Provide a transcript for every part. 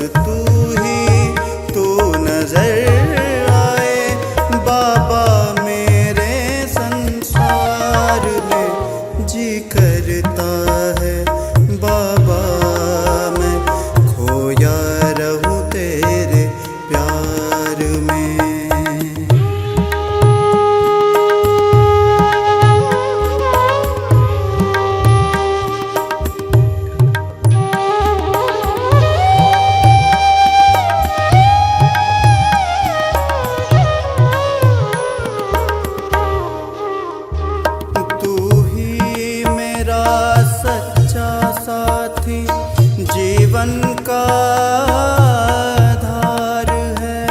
तू ही तू नजर आए बाबा मेरे संसार में। जी करता है बाबा मैं खोया रहूं तेरे प्यार में। जीवन का आधार है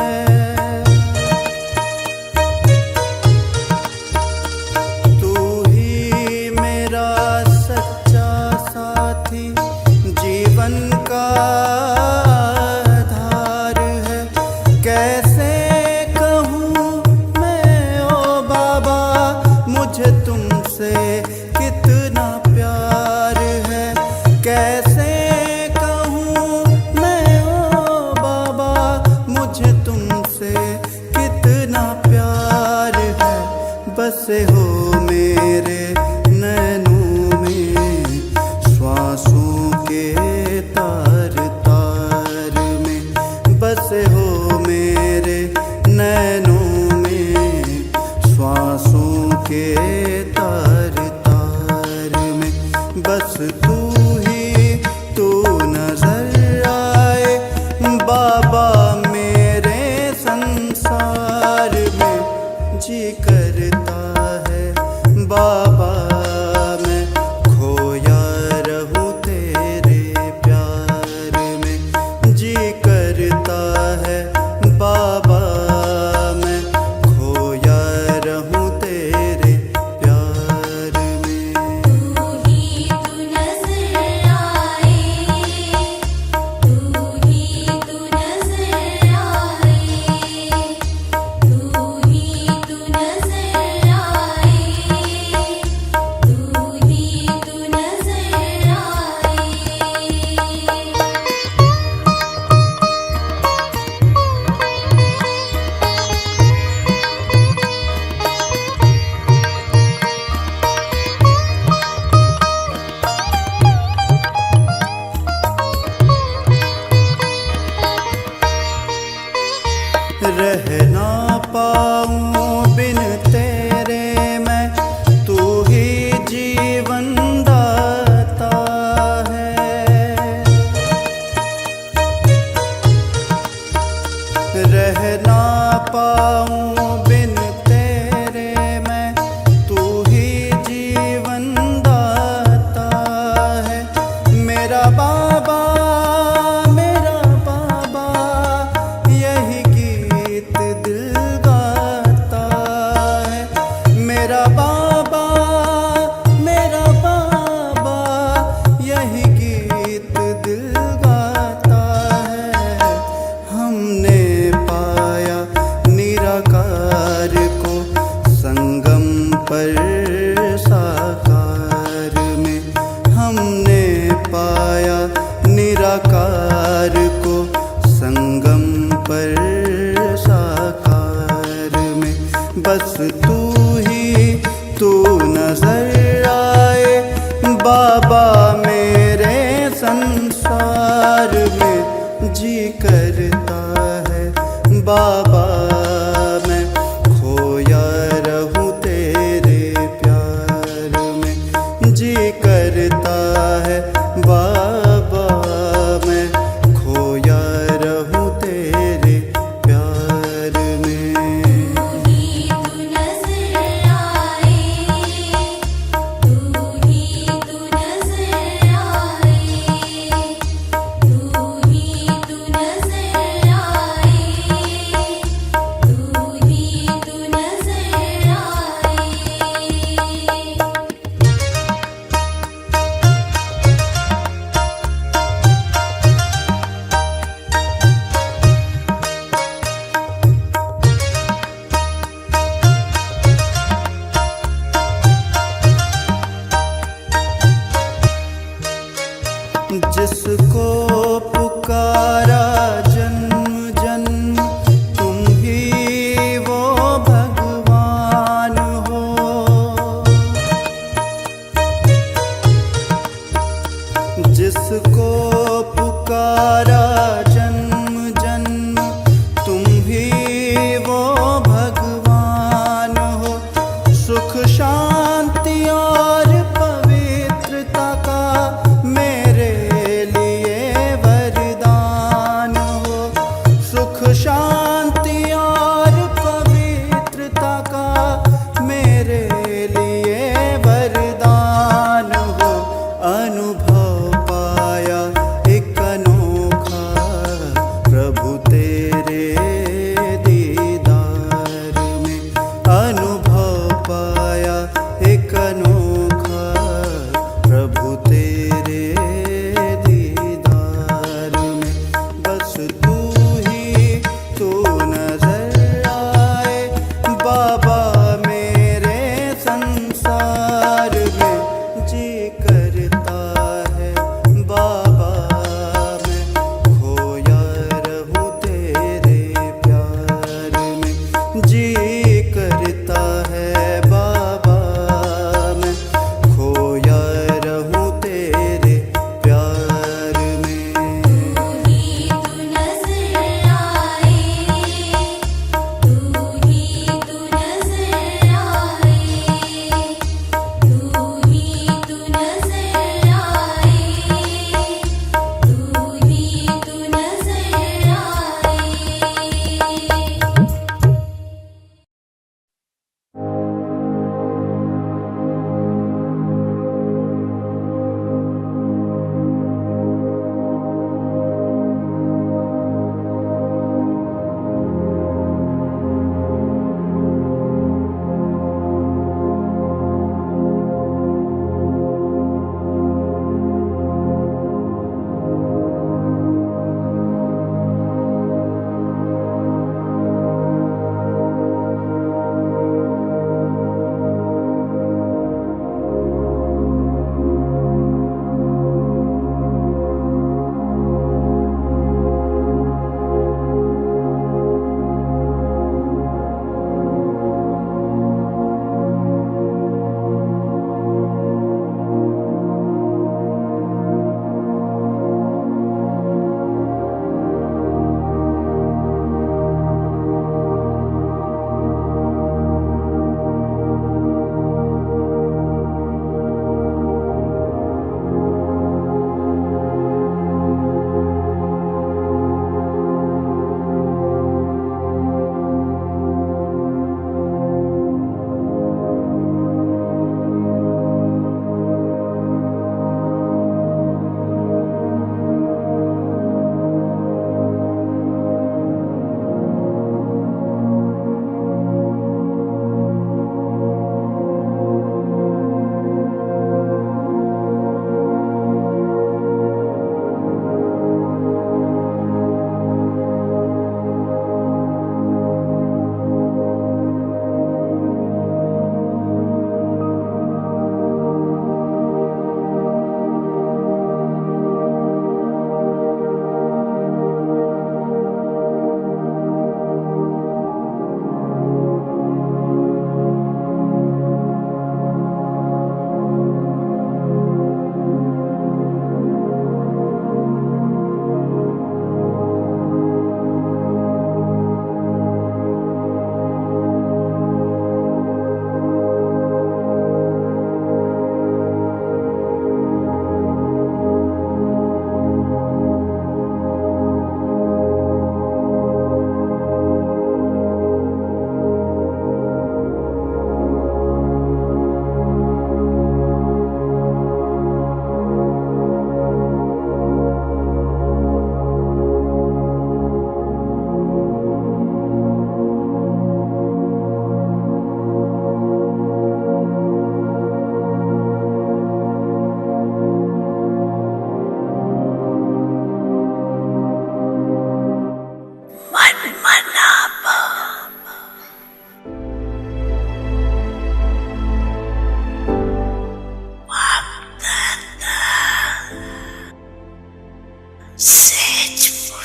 तू ही मेरा सच्चा साथी, जीवन का आधार है। कैसे कहूँ मैं ओ बाबा मुझे तुमसे कितना प्यार है। कैसे कितना प्यार है। बसे हो मेरे नैनों में श्वासों के तार तार में। बसे हो मेरे नैनों में श्वासों के तार तार में। बस तू ही तू नजर आए बाबा संसार में। जी करता है बाबा मैं खोया रहूं तेरे प्यार में। जी करता है बाबा मैं खोया रहूं तेरे प्यार में। तू ही तू नजर आए, तू ही तू नजर आए, तू ही तू नजर आए, तू ही तू नजर आए। रह ना पाऊं बिन तेरे मैं, तू ही जीवन दाता है। रह ना पाऊं बिन तेरे मैं, तू ही जीवन दाता है। मेरा बाबा मेरा बाबा यही गीत दिल गाता है। मेरा बाबा यही गीत दिल गाता है। हमने पाया निराकार को संगम पर साकार में। हमने पाया निराकार को संगम पर साकार में। बस तू ही तू नजर आए बाबा मेरे संसार में। जी करता है बाबा मैं खोया रहूं तेरे प्यार में। जी करता है बाबा मैं खोया रहूं तेरे प्यार में। तू ही तू नजर आए, तू ही तू नजर आए, तू ही तू नजर आए,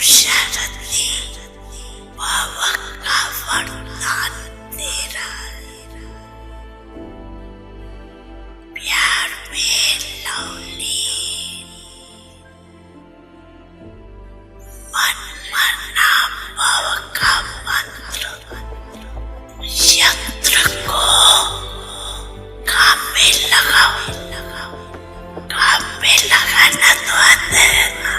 शरती बाबा का वरदान तेरा प्यार में लवली मन मना भव का मंत्र यंत्र को काम में लगाओ काम में लगाना तो आता है ना।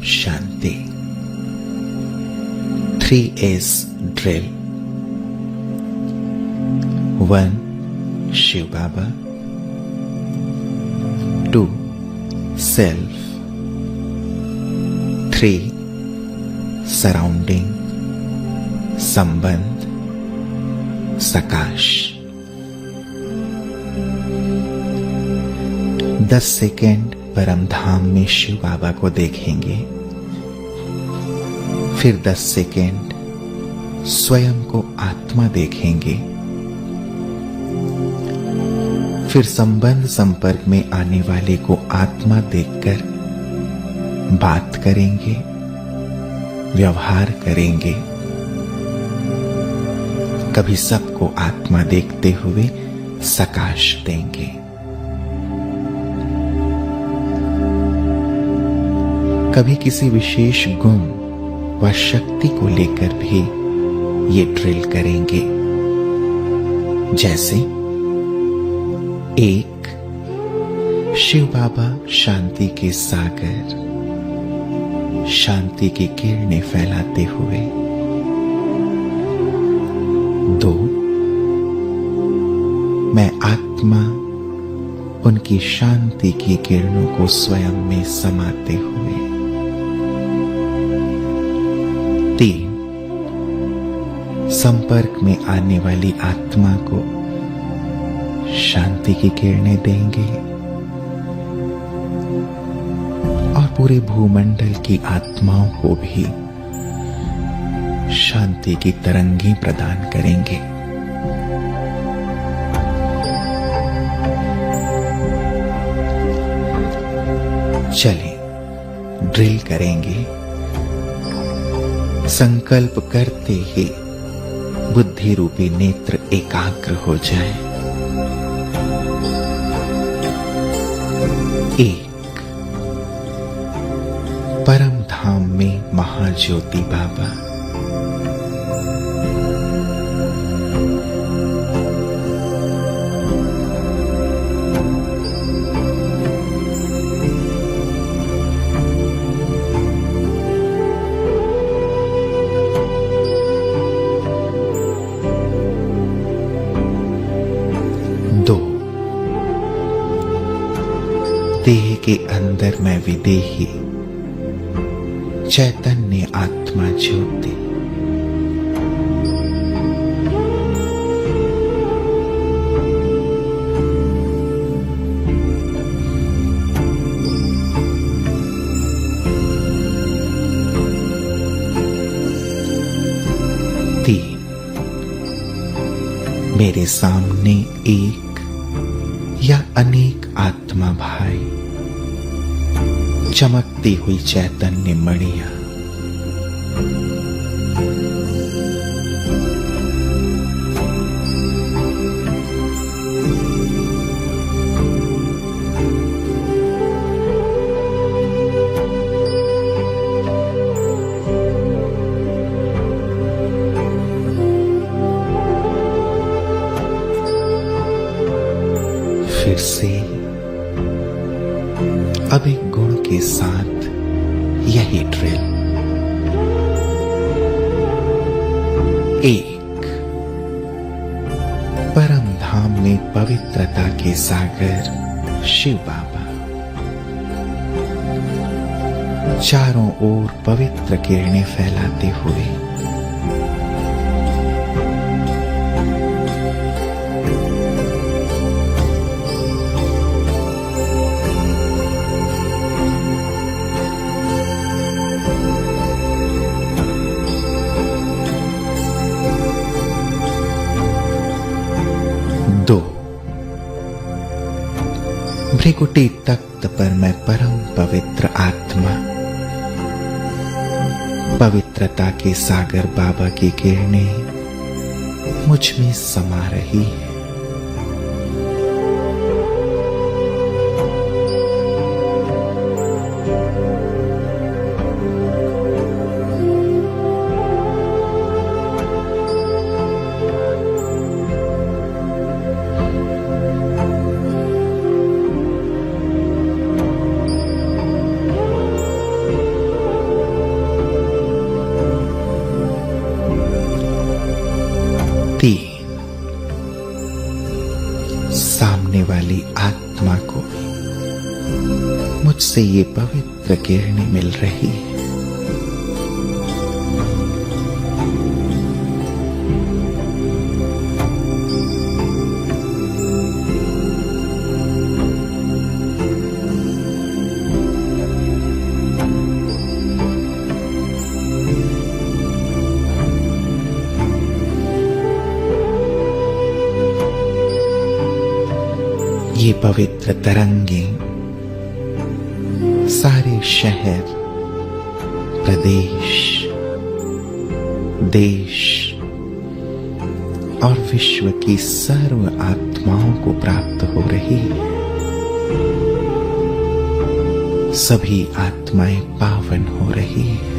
शांति। 3S drill. 1 शिव बाबा, 2 सेल्फ, 3 सराउंडिंग, संबंध, सकाश। 10 सेकेंड परम धाम में शिव बाबा को देखेंगे, फिर 10 सेकेंड स्वयं को आत्मा देखेंगे, फिर संबंध संपर्क में आने वाले को आत्मा देखकर बात करेंगे, व्यवहार करेंगे। कभी सबको आत्मा देखते हुए सकाश देंगे। कभी किसी विशेष गुण व शक्ति को लेकर भी ये ड्रिल करेंगे। जैसे 1 शिव बाबा शांति के सागर, शांति की किरणें फैलाते हुए। 2 मैं आत्मा उनकी शांति की किरणों को स्वयं में समाते हुए। 3 संपर्क में आने वाली आत्मा को शांति की किरणें देंगे और पूरे भूमंडल की आत्माओं को भी शांति की तरंगें प्रदान करेंगे। चलें, ड्रिल करेंगे। संकल्प करते ही बुद्धि रूपी नेत्र एकाग्र हो जाए। 1 परम धाम में महाज्योति बाबा। 2 देह के अंदर मैं विदेही चैतन्य आत्मा ज्योति। 3 मेरे सामने एक या अनेक आत्मा भाई, चमकती हुई चैतन्य मणियां। 'फिर से अब एक गुण के साथ यही ड्रिल। 1 परम धाम में पवित्रता के सागर शिव बाबा, चारों ओर पवित्र किरणें फैलाते हुए। 2 भृकुटी तख्त पर मैं परम पवित्र आत्मा, पवित्रता के सागर बाबा की किरणें मुझ में समा रही है। 3 से ये पवित्र किरणें मिल रही है। ये पवित्र तरंगें सारे शहर, प्रदेश, देश और विश्व की सर्व आत्माओं को प्राप्त हो रही है। सभी आत्माएं पावन हो रही है।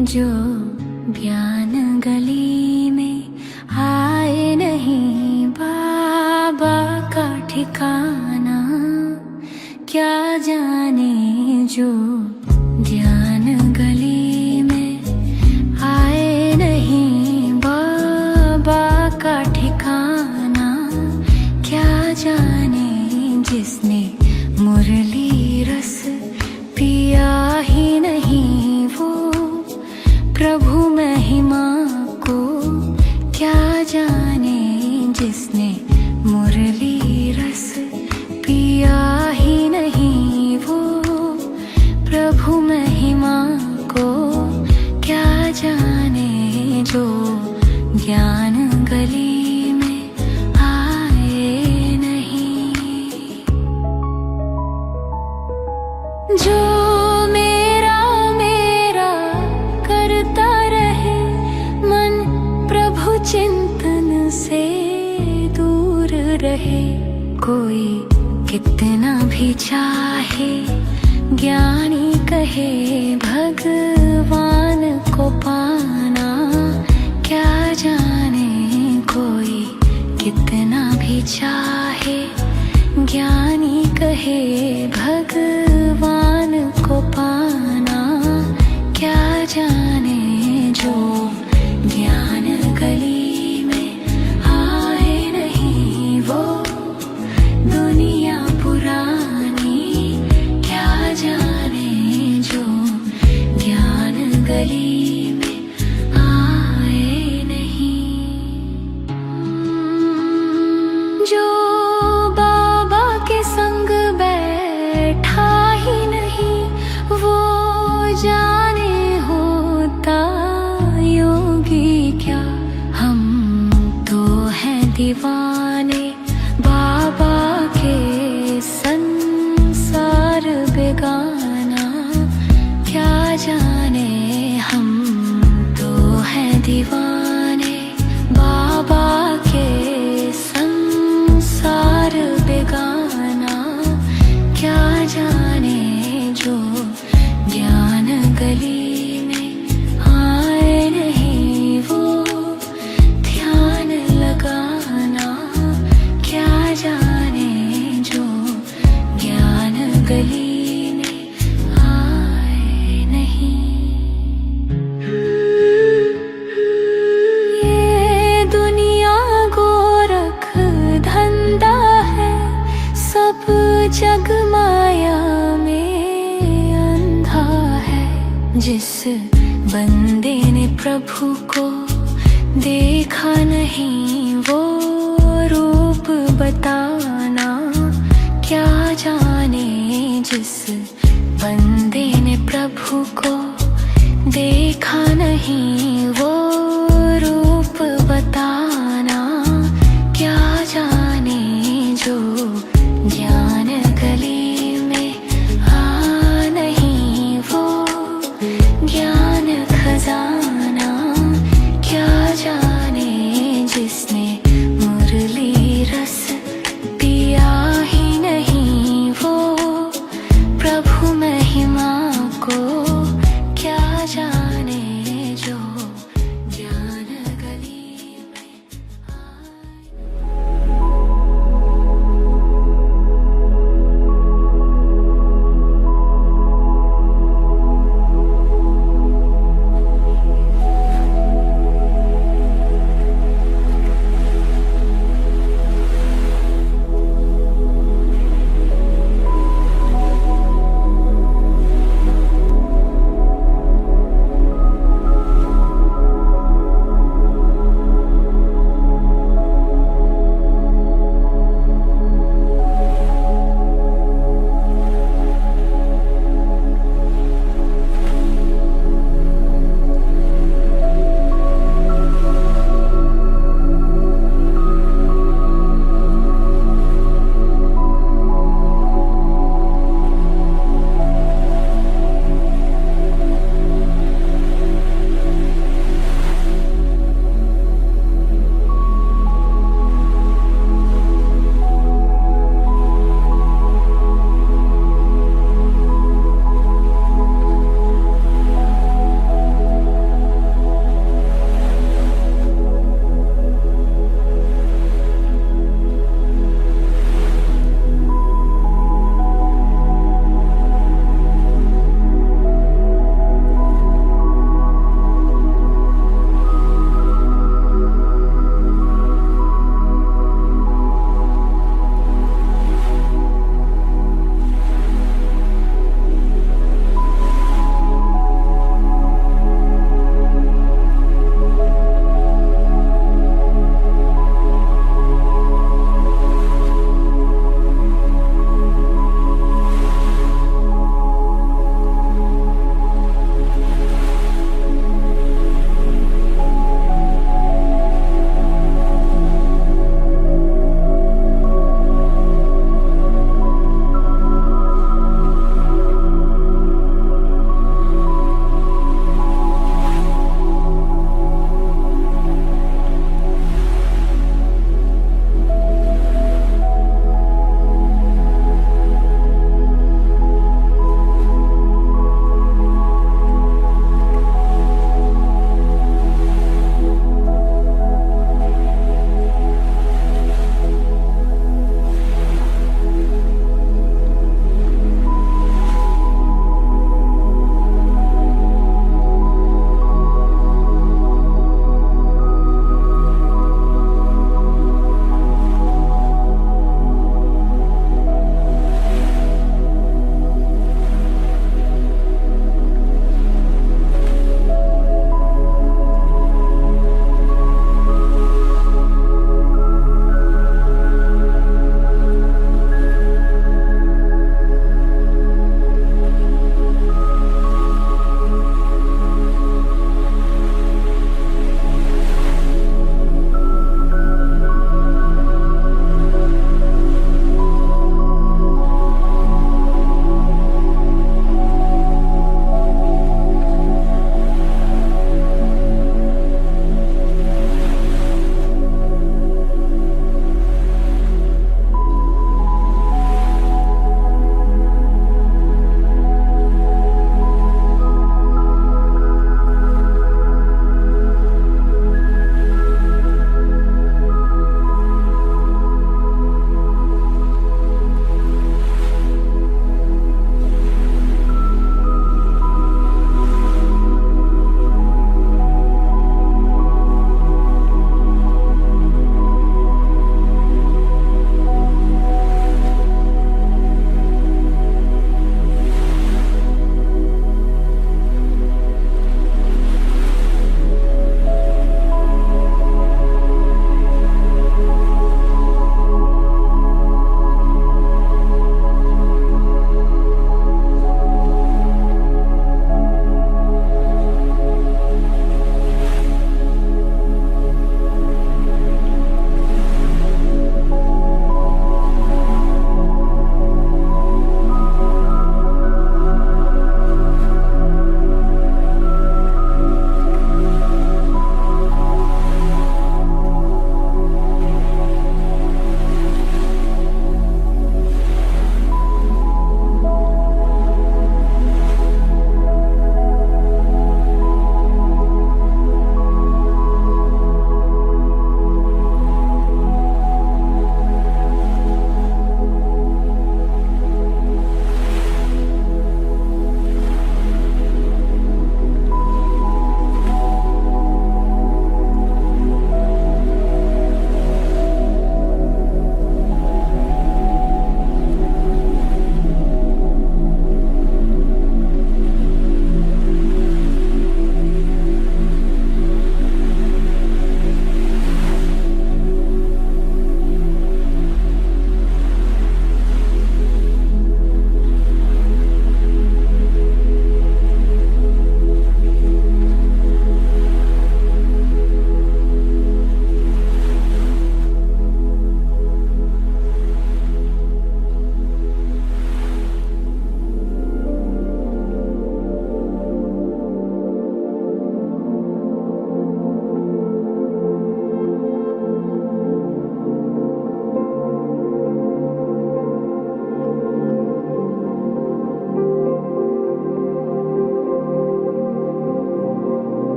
जो ज्ञान गली में आए नहीं बाबा का ठिकाना, क्या जाने जो ज्ञान गली में आए नहीं बाबा का ठिकाना, क्या जाने जिसने मुरली रस पिया ही नहीं वो प्रभु महिमा को, क्या जाने जिसने मुरली रस पिया ही नहीं वो प्रभु महिमा को, क्या जाने जो ज्ञान गली में आए नहीं। जो मेरा मेरा करता रहे मन प्रभु चिंतन से दूर रहे, कोई कितना भी चाहे ज्ञानी कहे भगवान को पाना, क्या जाने कोई कितना भी चाहे ज्ञानी कहे भगवान को पाना, क्या जाने जो ज्ञान गली में आए नहीं वो दुनिया पुरानी, क्या जाने जो ज्ञान गली में आए नहीं। जो बाबा के संग बैठा ही नहीं वो जाने होता योगी क्या, हम तो हैं दीवाने बाबा के संसार बेगाना, क्या जाने हम तो हैं दीवाने बाबा के संसार बेगाना, क्या जाने जो ज्ञान गली में आए नहीं वो ध्यान लगाना, क्या जाने जो ज्ञान गली में आए नहीं। ये दुनिया गोरख धंधा है, सब जग माया में अंधा है, जिस बंदे ने प्रभु को देखा नहीं वो रूप बताना, क्या जाने जिस बंदे ने प्रभु को देखा नहीं वो रूप बताना, क्या जाने जो ज्ञान गली में आ नहीं वो ज्ञान खजाना, क्या जाने जिसने मुरली रस पिया ही नहीं वो प्रभु महिमा को, क्या जाने जो ज्ञान गली में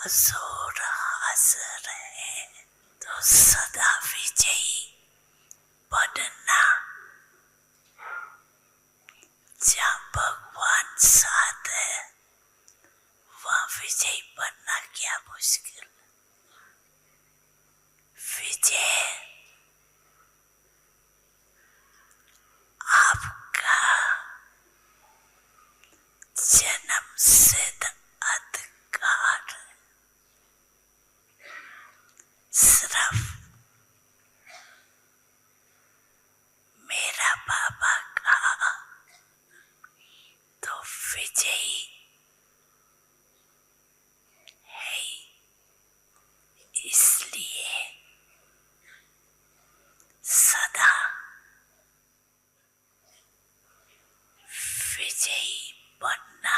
असुर हंस रहे तो सदा विजयी बनना। जहाँ भगवान साथ है वहाँ विजयी बनना क्या मुश्किल। विजय आपका जन्म सिद्ध अधिकार है। सिर्फ मेरा बाबा का तो विजयी है, इसलिए सदा विजयी बनना।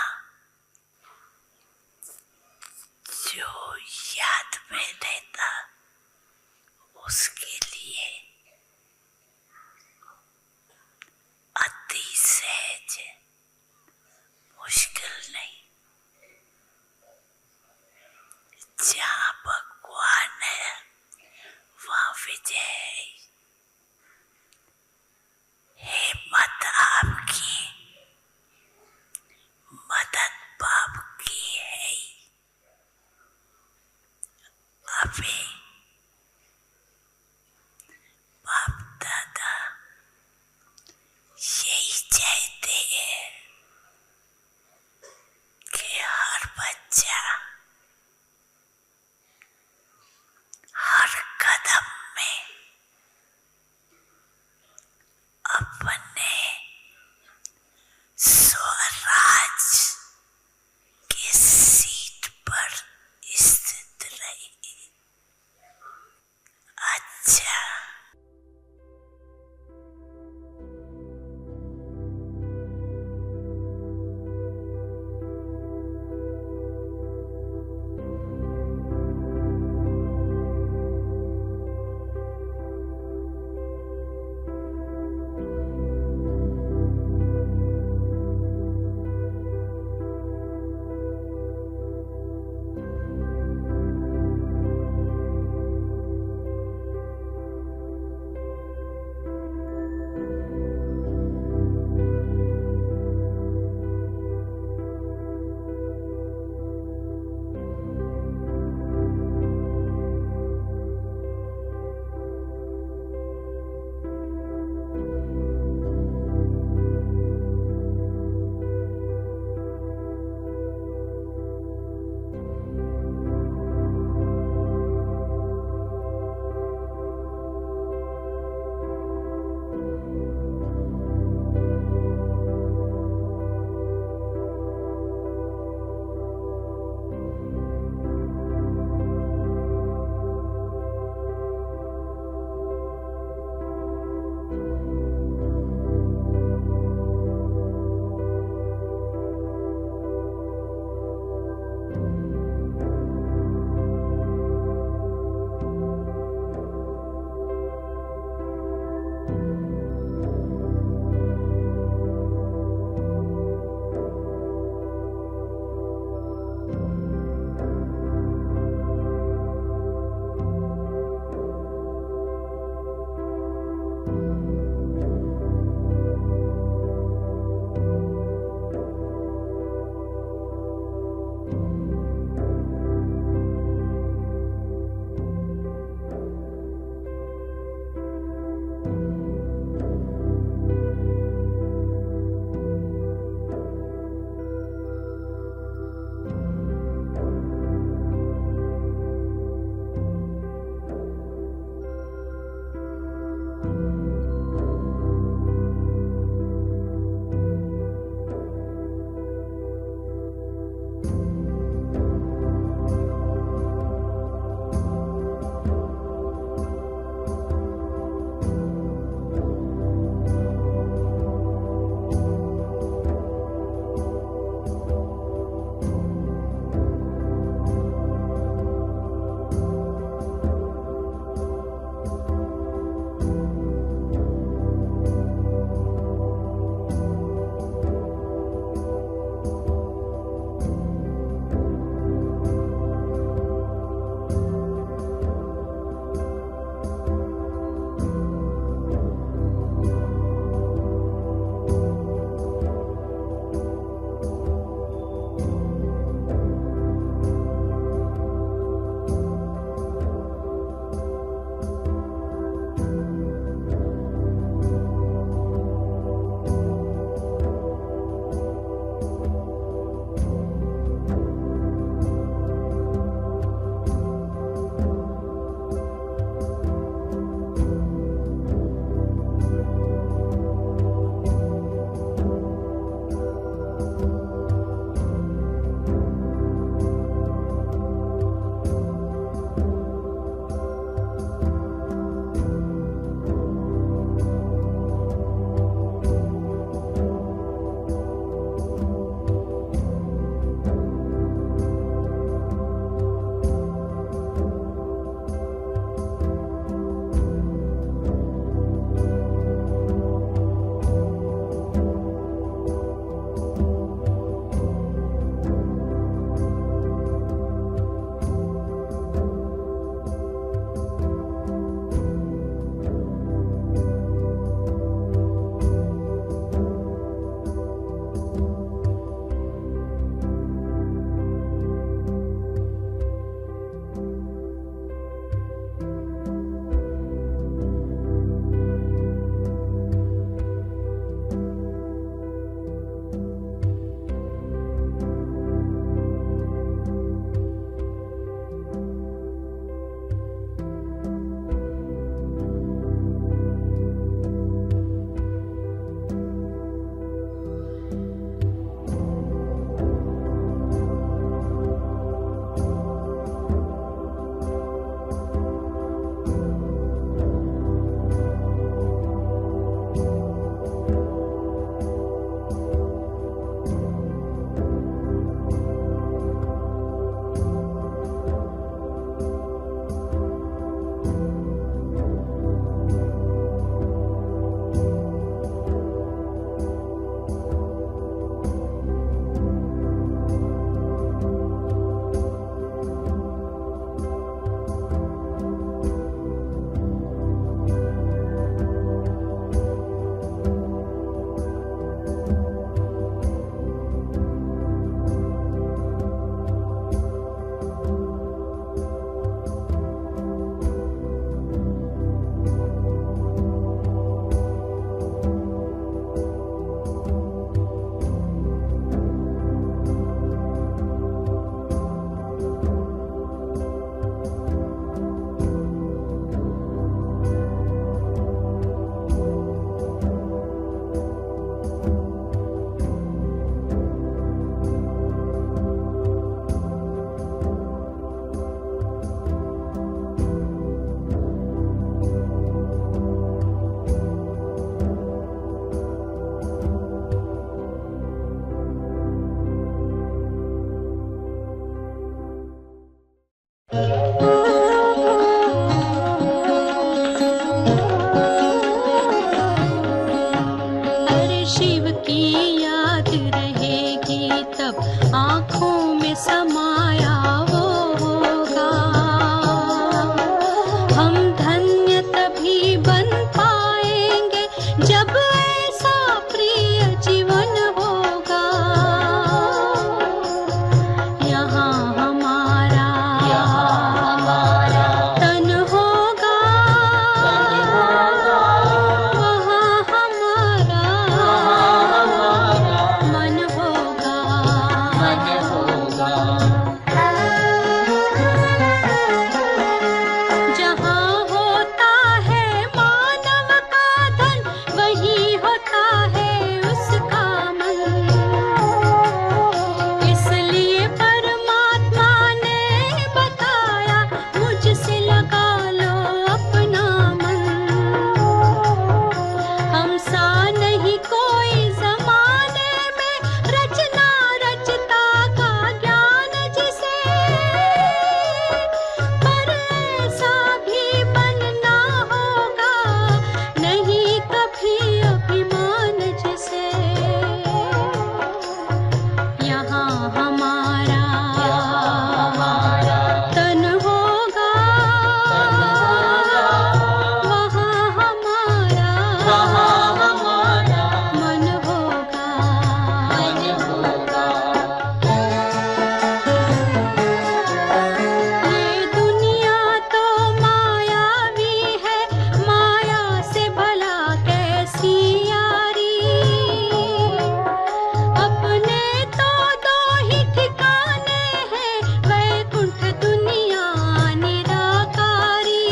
अरे शिव की याद रहेगी तब आँखों में समाया वो होगा। हम धन्य तभी बन पाएंगे जब ऐसा प्रिय जीवन होगा। यहाँ हमारा तन होगा, वहाँ हमारा मन होगा। जहाँ होता है मानव का धन, वही होता है उसका मन। इसलिए परमात्मा ने बताया, मुझसे लगा लो अपना मन। हम सा नहीं कोई जमाने में, रचना रचता का ज्ञान जिसे, पर ऐसा भी बनना होगा, नहीं कभी अभिमान जिसे। यहाँ हमारा तन होगा, वहाँ हमारा मन होगा। ये दुनिया तो मायावी है, माया से भला कैसी यारी। अपने तो दो ही ठिकाने हैं, वैकुंठ दुनिया निराकारी।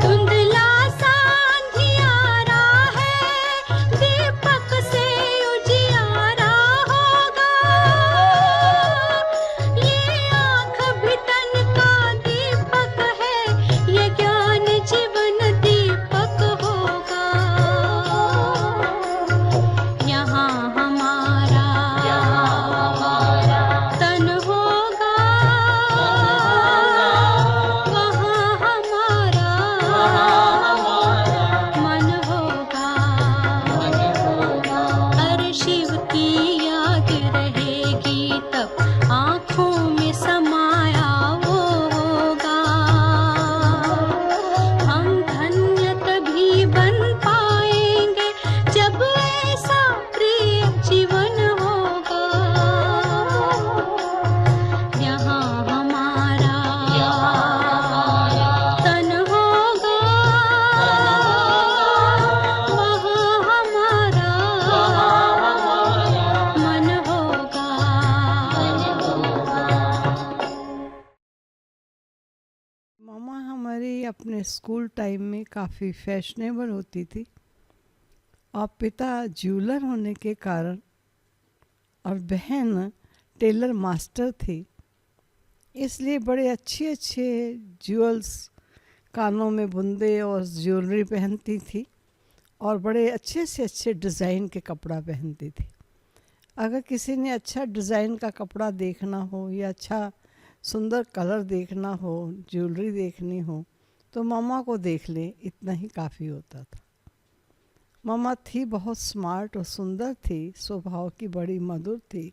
धुंधला सा अंधियारा है, दीपक से उजियारा होगा। ये आँख भी तन का दीपक है, ये ज्ञान जीवन दीपक होगा। यहाँ हमारा तन होगा, वहाँ हमारा मन होगा। अरे शिव की याद रहेगी तब आँखों में समाया वो होगा। हम धन्य तभी बन पाएंगे जब ऐसा प्रिय जीवन होगा। यहाँ हमारा तन होगा, वहाँ हमारा मन होगा। मामा हमारी अपने स्कूल टाइम में काफ़ी फैशनेबल होती थी, और पिता ज्वेलर होने के कारण और बहन टेलर मास्टर थी, इसलिए बड़े अच्छे अच्छे ज्वेल्स कानों में बुंदे और ज्वेलरी पहनती थी, और बड़े अच्छे से अच्छे डिज़ाइन के कपड़ा पहनती थी। अगर किसी ने अच्छा डिज़ाइन का कपड़ा देखना हो या अच्छा सुंदर कलर देखना हो, ज्वेलरी देखनी हो, तो मम्मा को देख ले, इतना ही काफ़ी होता था। मम्मा थी बहुत स्मार्ट और सुंदर थी, स्वभाव की बड़ी मधुर थी,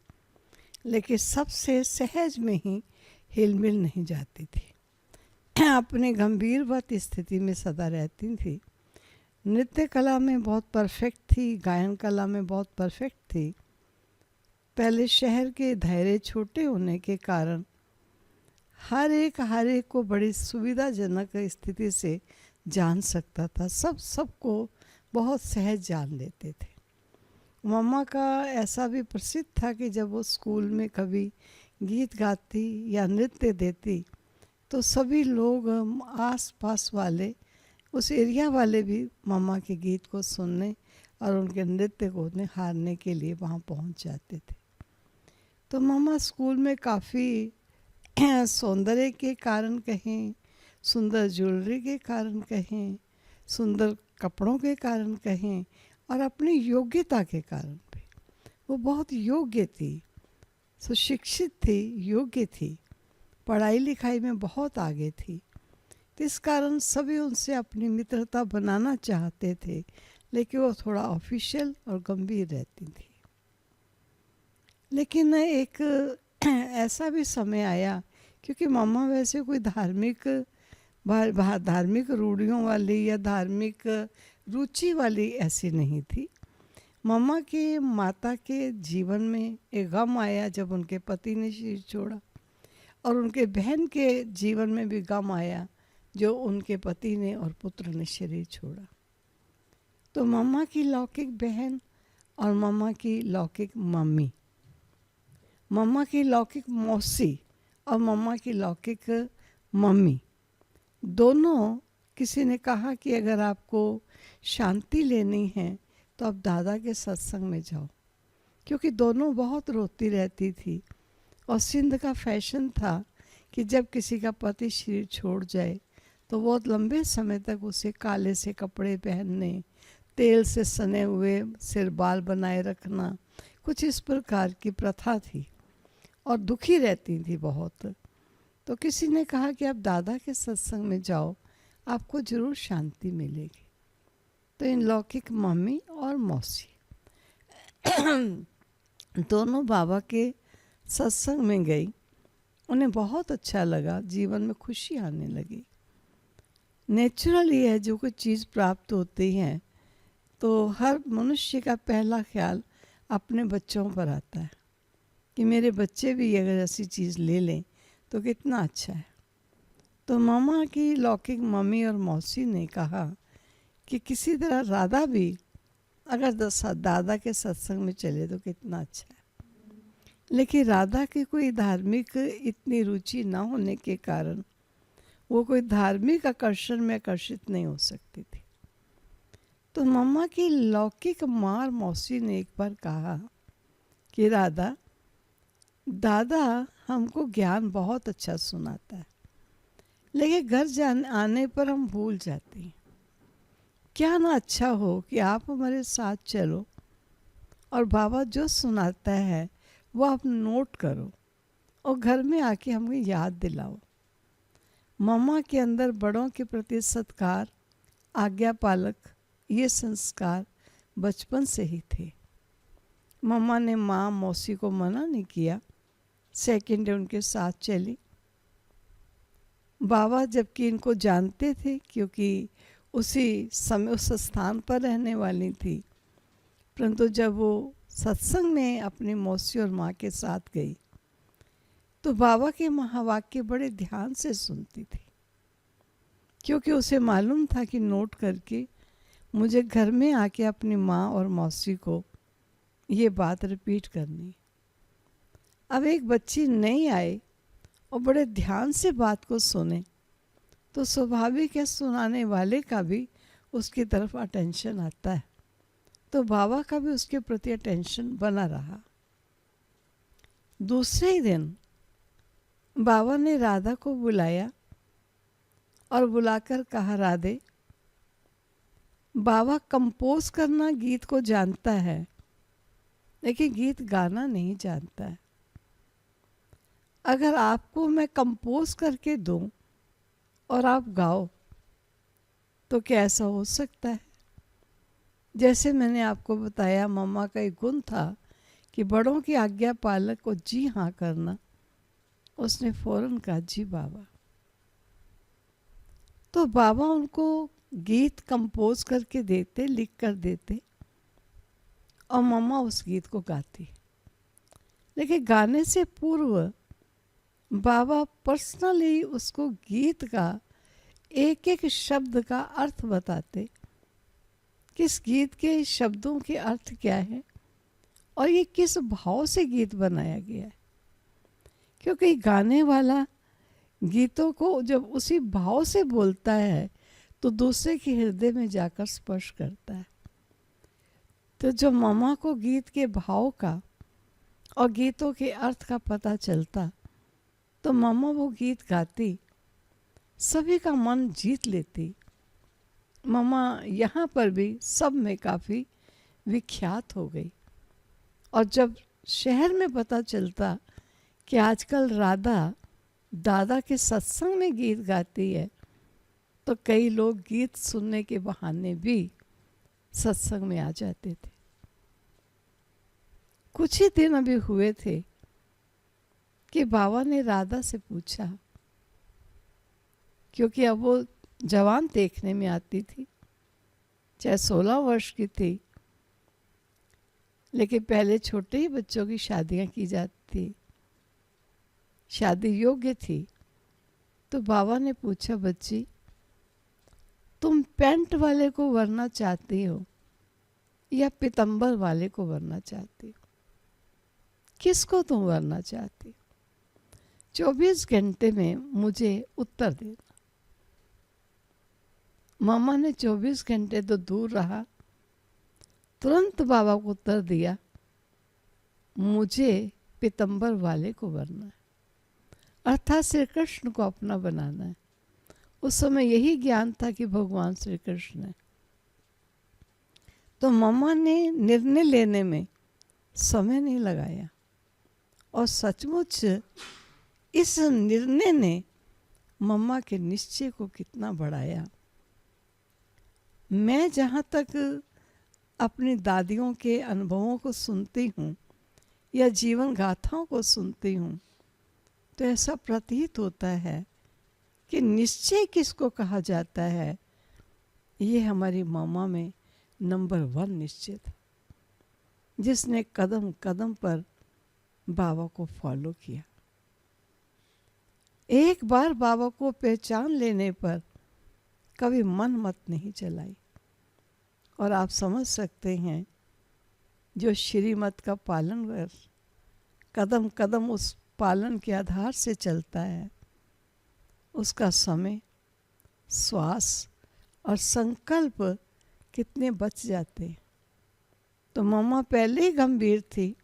लेकिन सबसे सहज में ही हिलमिल नहीं जाती थी। अपनी गंभीरवत स्थिति में सदा रहती थी। नृत्य कला में बहुत परफेक्ट थी, गायन कला में बहुत परफेक्ट थी। पहले शहर के दायरे छोटे होने के कारण हर एक को बड़ी सुविधाजनक स्थिति से जान सकता था, सबको बहुत सहज जान लेते थे। मम्मा का ऐसा भी प्रसिद्ध था कि जब वो स्कूल में कभी गीत गाती या नृत्य देती तो सभी लोग आस पास वाले, उस एरिया वाले भी मम्मा के गीत को सुनने और उनके नृत्य को निहारने के लिए वहाँ पहुँच जाते थे। तो मम्मा स्कूल में काफ़ी सौंदर्य के कारण कहें, सुंदर ज्वेलरी के कारण कहें, सुंदर कपड़ों के कारण कहें, और अपनी योग्यता के कारण भी वो बहुत योग्य थी, सुशिक्षित थी, योग्य थी। पढ़ाई लिखाई में बहुत आगे थी। तो इस कारण सभी उनसे अपनी मित्रता बनाना चाहते थे, लेकिन वो थोड़ा ऑफिशियल और गंभीर रहती थी। लेकिन एक ऐसा भी समय आया, क्योंकि मम्मा वैसे कोई धार्मिक रूढ़ियों वाली या धार्मिक रुचि वाली ऐसी नहीं थी। मम्मा के माता के जीवन में एक गम आया जब उनके पति ने शरीर छोड़ा, और उनके बहन के जीवन में भी गम आया जो उनके पति ने और पुत्र ने शरीर छोड़ा। तो मम्मा की लौकिक बहन और मम्मा की लौकिक मम्मी, मम्मा की लौकिक मौसी और मम्मा की लौकिक मम्मी, दोनों किसी ने कहा कि अगर आपको शांति लेनी है तो आप दादा के सत्संग में जाओ, क्योंकि दोनों बहुत रोती रहती थी। और सिंध का फैशन था कि जब किसी का पति शरीर छोड़ जाए तो बहुत लंबे समय तक उसे काले से कपड़े पहनने, तेल से सने हुए सिर बाल बनाए रखना, कुछ इस प्रकार की प्रथा थी और दुखी रहती थी बहुत। तो किसी ने कहा कि आप दादा के सत्संग में जाओ, आपको जरूर शांति मिलेगी। तो इन लौकिक मम्मी और मौसी दोनों बाबा के सत्संग में गई। उन्हें बहुत अच्छा लगा, जीवन में खुशी आने लगी। नेचुरली है, जो कोई चीज़ प्राप्त होती है तो हर मनुष्य का पहला ख्याल अपने बच्चों पर आता है कि मेरे बच्चे भी अगर ऐसी चीज़ ले लें तो कितना अच्छा है। तो मामा की लौकिक मम्मी और मौसी ने कहा कि किसी तरह राधा भी अगर दादा के सत्संग में चले तो कितना अच्छा है। लेकिन राधा की कोई धार्मिक इतनी रुचि ना होने के कारण वो कोई धार्मिक आकर्षण में आकर्षित नहीं हो सकती थी। तो मम्मा की लौकिक माँ और मौसी ने एक बार कहा कि राधा, दादा हमको ज्ञान बहुत अच्छा सुनाता है, लेकिन घर आने पर हम भूल जाते हैं। क्या ना अच्छा हो कि आप हमारे साथ चलो और बाबा जो सुनाता है वो आप नोट करो और घर में आके हमें याद दिलाओ। मम्मा के अंदर बड़ों के प्रति सत्कार, आज्ञा पालक, ये संस्कार बचपन से ही थे। मम्मा ने माँ मौसी को मना नहीं किया, सेकंड डे उनके साथ चली। बाबा जबकि इनको जानते थे, क्योंकि उसी समय उस स्थान पर रहने वाली थी, परंतु जब वो सत्संग में अपनी मौसी और माँ के साथ गई तो बाबा के महावाक्य बड़े ध्यान से सुनती थी, क्योंकि उसे मालूम था कि नोट करके मुझे घर में आके अपनी माँ और मौसी को ये बात रिपीट करनी। अब एक बच्ची नहीं आए और बड़े ध्यान से बात को सुने तो स्वाभाविक है सुनाने वाले का भी उसकी तरफ अटेंशन आता है। तो बाबा का भी उसके प्रति अटेंशन बना रहा। दूसरे ही दिन बाबा ने राधा को बुलाया और बुलाकर कहा, राधे, बाबा कंपोज करना गीत को जानता है, लेकिन गीत गाना नहीं जानता है। अगर आपको मैं कंपोज करके दूं और आप गाओ तो क्या ऐसा हो सकता है? जैसे मैंने आपको बताया, मम्मा का एक गुण था कि बड़ों की आज्ञा पालक को जी हाँ करना। उसने फौरन कहा, जी बाबा। तो बाबा उनको गीत कंपोज करके देते, लिख कर देते और मम्मा उस गीत को गाती। लेकिन गाने से पूर्व बाबा पर्सनली उसको गीत का एक एक शब्द का अर्थ बताते, किस गीत के शब्दों के अर्थ क्या है और ये किस भाव से गीत बनाया गया है। क्योंकि गाने वाला गीतों को जब उसी भाव से बोलता है तो दूसरे के हृदय में जाकर स्पर्श करता है। तो जो मामा को गीत के भाव का और गीतों के अर्थ का पता चलता तो मामा वो गीत गाती, सभी का मन जीत लेती। मामा यहाँ पर भी सब में काफ़ी विख्यात हो गई। और जब शहर में पता चलता कि आजकल राधा दादा के सत्संग में गीत गाती है, तो कई लोग गीत सुनने के बहाने भी सत्संग में आ जाते थे। कुछ ही दिन अभी हुए थे कि बाबा ने राधा से पूछा, क्योंकि अब वो जवान देखने में आती थी, चाहे 16 वर्ष की थी, लेकिन पहले छोटे ही बच्चों की शादियां की जाती थी, शादी योग्य थी। तो बाबा ने पूछा, बच्ची तुम पैंट वाले को वरना चाहती हो या पीतंबर वाले को वरना चाहती हो? किसको तुम वरना चाहती हो? 24 घंटे में मुझे उत्तर देना। मामा ने 24 घंटे तो दूर रहा, तुरंत बाबा को उत्तर दिया, मुझे पीतंबर वाले को वरना है, अर्थात श्री कृष्ण को अपना बनाना है। उस समय यही ज्ञान था कि भगवान श्री कृष्ण है। तो मामा ने निर्णय लेने में समय नहीं लगाया, और सचमुच इस निर्णय ने मम्मा के निश्चय को कितना बढ़ाया। मैं जहाँ तक अपनी दादियों के अनुभवों को सुनती हूँ या जीवन गाथाओं को सुनती हूँ, तो ऐसा प्रतीत होता है कि निश्चय किसको कहा जाता है, ये हमारी मामा में नंबर 1 निश्चय था, जिसने कदम कदम पर बाबा को फॉलो किया। एक बार बाबा को पहचान लेने पर कभी मन मत नहीं चलाई। और आप समझ सकते हैं, जो श्रीमत का पालन कर कदम कदम उस पालन के आधार से चलता है, उसका समय, श्वास और संकल्प कितने बच जाते हैं। तो मम्मा पहले ही गंभीर थी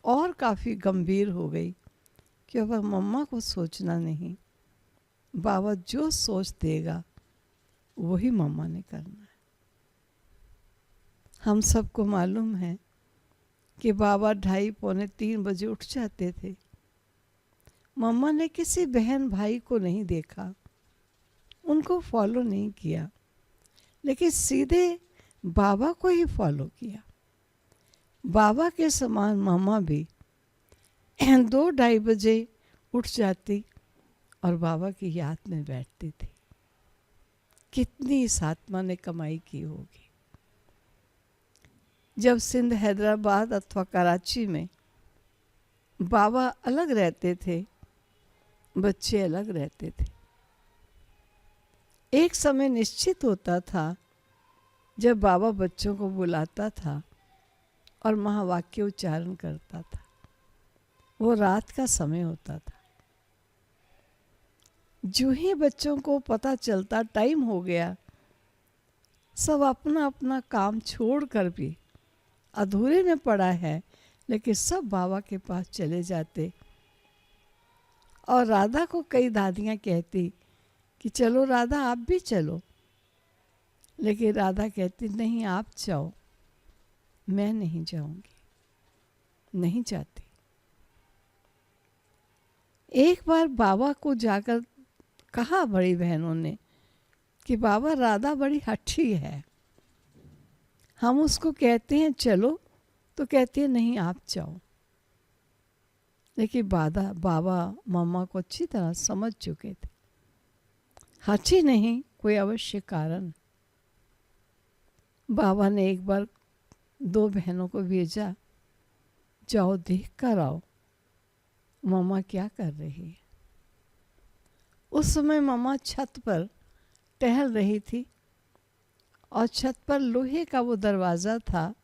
और काफ़ी गंभीर हो गई कि अब मम्मा को सोचना नहीं, बाबा जो सोच देगा वही मम्मा ने करना है। हम सबको मालूम है कि बाबा 2:30 पौने 3 बजे उठ जाते थे। मम्मा ने किसी बहन भाई को नहीं देखा, उनको फॉलो नहीं किया, लेकिन सीधे बाबा को ही फॉलो किया। बाबा के समान मम्मा भी 2-2:30 बजे उठ जाती और बाबा की याद में बैठती थी। कितनी इस आत्मा ने कमाई की होगी। जब सिंध, हैदराबाद अथवा कराची में बाबा अलग रहते थे, बच्चे अलग रहते थे। एक समय निश्चित होता था जब बाबा बच्चों को बुलाता था और महावाक्य उच्चारण करता था। वो रात का समय होता था। जो ही बच्चों को पता चलता टाइम हो गया, सब अपना अपना काम छोड़कर भी अधूरे में पड़ा है, लेकिन सब बाबा के पास चले जाते। और राधा को कई दादियाँ कहती कि चलो राधा आप भी चलो, लेकिन राधा कहती नहीं आप जाओ, मैं नहीं जाऊंगी, नहीं जाती। एक बार बाबा को जाकर कहा बड़ी बहनों ने कि बाबा राधा बड़ी हठी है, हम उसको कहते हैं चलो तो कहती है नहीं आप जाओ। लेकिन बाबा मम्मा को अच्छी तरह समझ चुके थे, हठी नहीं, कोई अवश्य कारण। बाबा ने एक बार 2 बहनों को भेजा, जाओ देख कर आओ मम्मा क्या कर रही है। उस समय मम्मा छत पर टहल रही थी और छत पर लोहे का वो दरवाज़ा था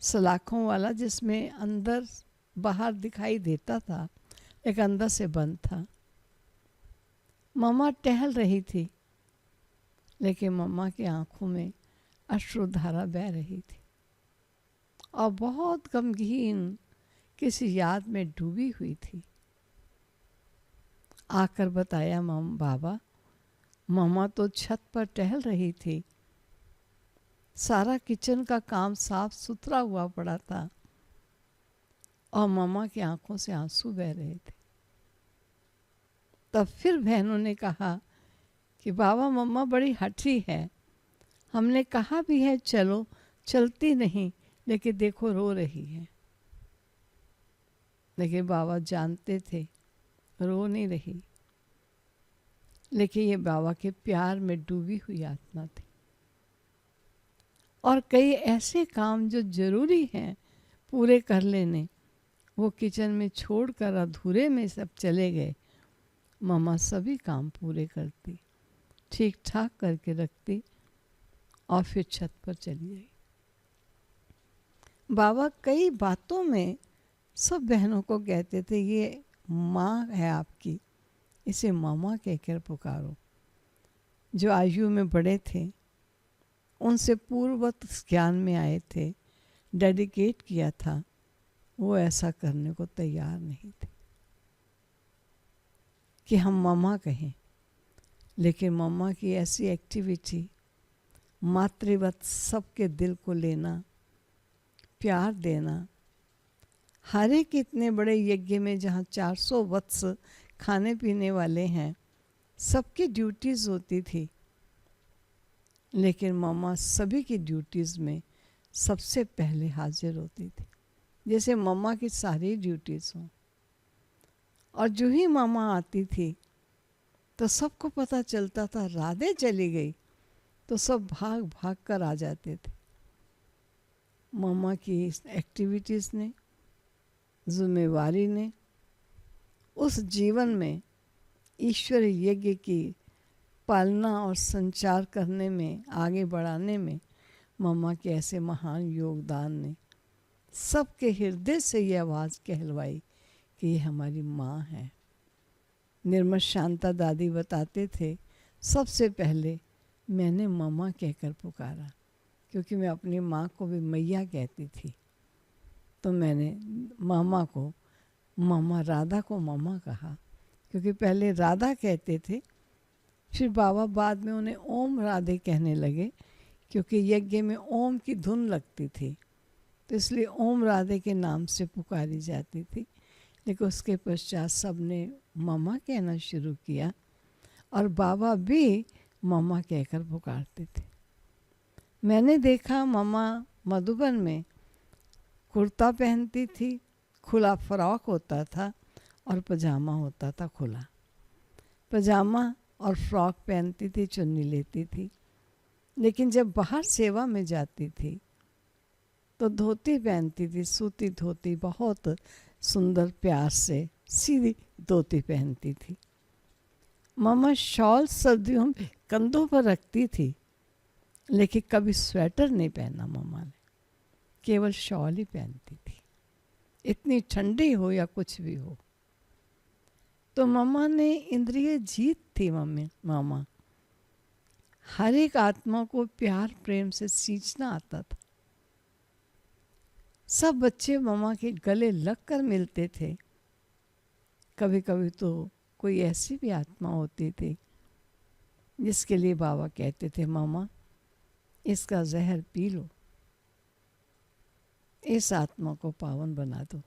सलाखों वाला, जिसमें अंदर बाहर दिखाई देता था, एक अंदर से बंद था। मम्मा टहल रही थी, लेकिन मम्मा की आंखों में अश्रुधारा बह रही थी और बहुत गमगीन किसी याद में डूबी हुई थी। आकर बताया बाबा, मम्मा तो छत पर टहल रही थी, सारा किचन का काम साफ सुथरा हुआ पड़ा था और मम्मा की आंखों से आंसू बह रहे थे। तब फिर बहनों ने कहा कि बाबा मम्मा बड़ी हठी है, हमने कहा भी है चलो, चलती नहीं, लेकिन देखो रो रही है। लेकिन बाबा जानते थे रो नहीं रही, लेकिन ये बाबा के प्यार में डूबी हुई आत्मा थी। और कई ऐसे काम जो जरूरी हैं पूरे कर लेने, वो किचन में छोड़कर अधूरे में सब चले गए। मम्मा सभी काम पूरे करती, ठीक ठाक करके रखती और फिर छत पर चली गई। बाबा कई बातों में सब बहनों को कहते थे, ये माँ है आपकी, इसे मामा कहकर पुकारो। जो आयु में बड़े थे, उनसे पूर्ववत ज्ञान में आए थे, डेडिकेट किया था, वो ऐसा करने को तैयार नहीं थे कि हम मामा कहें। लेकिन मामा की ऐसी एक्टिविटी, मातृवत सबके दिल को लेना, प्यार देना, हर एक इतने बड़े यज्ञ में जहाँ 400 वत्स खाने पीने वाले हैं, सबकी ड्यूटीज़ होती थी, लेकिन मामा सभी की ड्यूटीज़ में सबसे पहले हाजिर होती थी, जैसे मामा की सारी ड्यूटीज़ हों। और जो ही मामा आती थी तो सबको पता चलता था राधे चली गई, तो सब भाग भाग कर आ जाते थे। मामा की इस एक्टिविटीज़ ने, जिम्मेवारी ने, उस जीवन में ईश्वर यज्ञ की पालना और संचार करने में, आगे बढ़ाने में मामा के ऐसे महान योगदान ने सबके हृदय से ये आवाज़ कहलवाई कि ये हमारी माँ है। निर्मल शांता दादी बताते थे, सबसे पहले मैंने मामा कहकर पुकारा, क्योंकि मैं अपनी माँ को भी मैया कहती थी। तो मैंने मामा को, मामा राधा को मामा कहा, क्योंकि पहले राधा कहते थे, फिर बाबा बाद में उन्हें ओम राधे कहने लगे, क्योंकि यज्ञ में ओम की धुन लगती थी, तो इसलिए ओम राधे के नाम से पुकारी जाती थी। लेकिन उसके पश्चात सब ने मामा कहना शुरू किया और बाबा भी मामा कहकर पुकारते थे। मैंने देखा मामा मधुबन में कुर्ता पहनती थी, खुला फ्रॉक होता था और पजामा होता था खुला। पजामा और फ्रॉक पहनती थी, चुन्नी लेती थी। लेकिन जब बाहर सेवा में जाती थी तो धोती पहनती थी, सूती धोती, बहुत सुंदर प्यार से सीधी धोती पहनती थी। मामा शॉल सर्दियों में कंधों पर रखती थी, लेकिन कभी स्वेटर नहीं पहना मामा ने, केवल शॉल ही पहनती थी, इतनी ठंडी हो या कुछ भी हो। तो मामा ने इंद्रिय जीत थी। मामा हर एक आत्मा को प्यार प्रेम से सींचना आता था। सब बच्चे मामा के गले लगकर मिलते थे। कभी कभी तो कोई ऐसी भी आत्मा होती थी जिसके लिए बाबा कहते थे, मामा इसका जहर पी लो, इस आत्मा को पावन बना दो।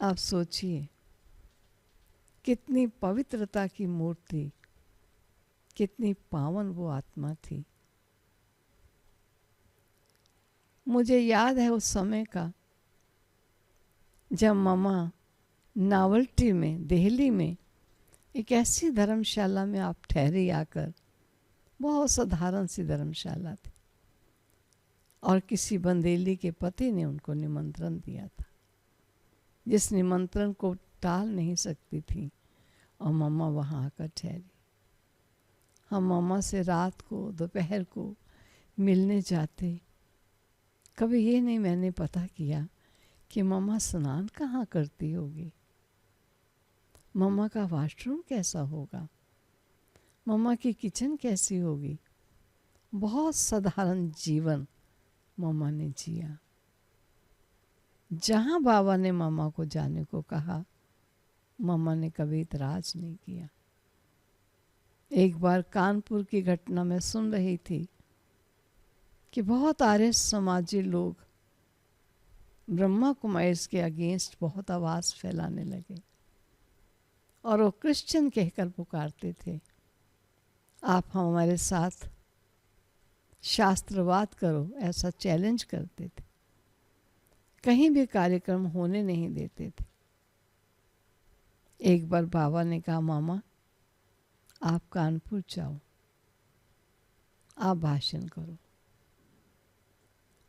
आप सोचिए, कितनी पवित्रता की मूर्ति, कितनी पावन वो आत्मा थी। मुझे याद है उस समय का, जब मामा नावल्टी में, दिल्ली में एक ऐसी धर्मशाला में आप ठहरी आकर, बहुत साधारण सी धर्मशाला थी, और किसी बंदेली के पति ने उनको निमंत्रण दिया था, जिस निमंत्रण को टाल नहीं सकती थी, और मामा वहाँ आकर ठहरी। हम मामा से रात को, दोपहर को मिलने जाते। कभी ये नहीं मैंने पता किया कि मामा स्नान कहाँ करती होगी, मामा का वॉशरूम कैसा होगा, मामा की किचन कैसी होगी। बहुत साधारण जीवन मामा ने जिया। जहाँ बाबा ने मामा को जाने को कहा, मामा ने कभी इतराज नहीं किया। एक बार कानपुर की घटना में सुन रही थी कि बहुत आर्य समाजी लोग ब्रह्मा कुमारीज के अगेंस्ट बहुत आवाज़ फैलाने लगे। और वो क्रिश्चियन कहकर पुकारते थे। आप हमारे साथ शास्त्रवाद करो, ऐसा चैलेंज करते थे। कहीं भी कार्यक्रम होने नहीं देते थे। एक बार बाबा ने कहा, मामा आप कानपुर जाओ, आप भाषण करो।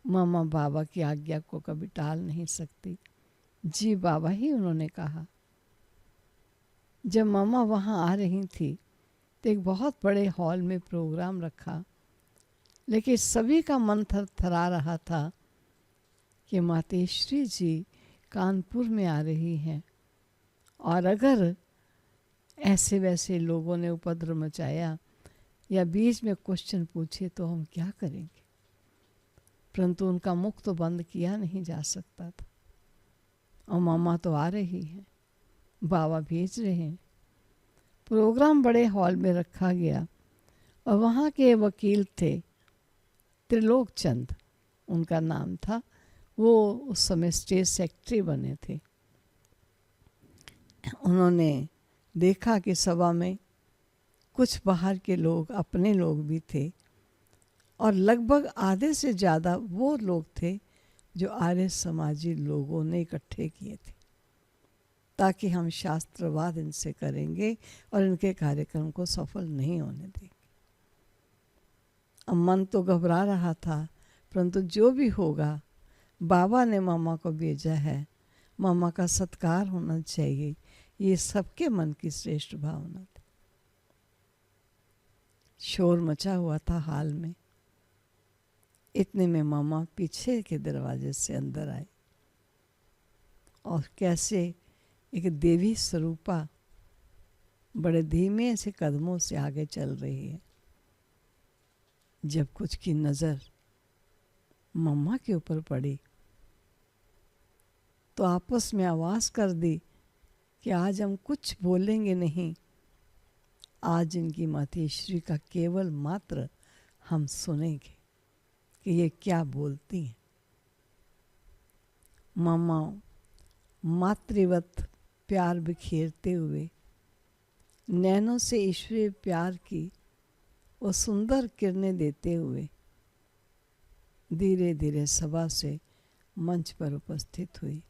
मामा बाबा की आज्ञा को कभी टाल नहीं सकती। जी बाबा ही उन्होंने कहा। जब मामा वहाँ आ रही थी तो एक बहुत बड़े हॉल में प्रोग्राम रखा, लेकिन सभी का मन थरथरा रहा था कि मातेश्वरी जी कानपुर में आ रही हैं, और अगर ऐसे वैसे लोगों ने उपद्रव मचाया या बीच में क्वेश्चन पूछे तो हम क्या करेंगे। परंतु उनका मुख तो बंद किया नहीं जा सकता था। और मामा तो आ रही हैं, बाबा भेज रहे हैं। प्रोग्राम बड़े हॉल में रखा गया और वहाँ के वकील थे त्रिलोक चंद, उनका नाम था। वो उस समय स्टेट सेक्रेटरी बने थे। उन्होंने देखा कि सभा में कुछ बाहर के लोग, अपने लोग भी थे, और लगभग आधे से ज़्यादा वो लोग थे जो आर्य समाजी लोगों ने इकट्ठे किए थे, ताकि हम शास्त्रवाद इनसे करेंगे और इनके कार्यक्रम को सफल नहीं होने देंगे। अब मन तो घबरा रहा था, परंतु जो भी होगा, बाबा ने मामा को भेजा है, मामा का सत्कार होना चाहिए, ये सबके मन की श्रेष्ठ भावना थी। शोर मचा हुआ था हाल में। इतने में मामा पीछे के दरवाजे से अंदर आए और कैसे एक देवी स्वरूपा बड़े धीमे से कदमों से आगे चल रही है। जब कुछ की नज़र मम्मा के ऊपर पड़ी तो आपस में आवाज़ कर दी कि आज हम कुछ बोलेंगे नहीं, आज इनकी मातेश्वरी का केवल मात्र हम सुनेंगे कि ये क्या बोलती हैं। मम्मा मातृवत प्यार बिखेरते हुए, नैनों से ईश्वरीय प्यार की वो सुंदर किरणें देते हुए धीरे धीरे सभा से मंच पर उपस्थित हुई